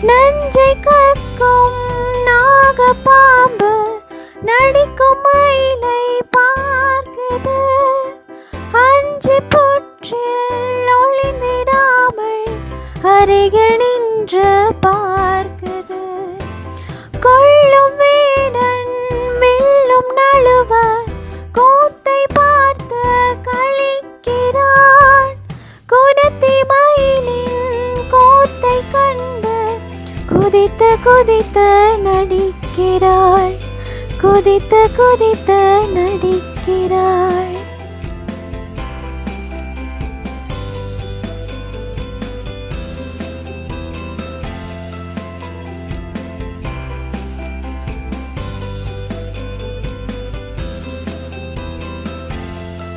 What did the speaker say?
நஞ்சை கக்கும் நாகப்பாம்பு நடிக்கும் மயிலை பார்க்குது. அஞ்சு புற்றில் ஒளிந்திடாமல் அருகில் நின்று பார்க்குது. கொள்ளும் வேடன் வில்லும் நழுவ கூத்தை பார்த்து களிக்கிறான். குனத்தி மயிலின் கூத்தை கண்டு குதித்து குதித்து நடிக்கிறாள். குதித்து குதித்து நடிக்கிறாள்.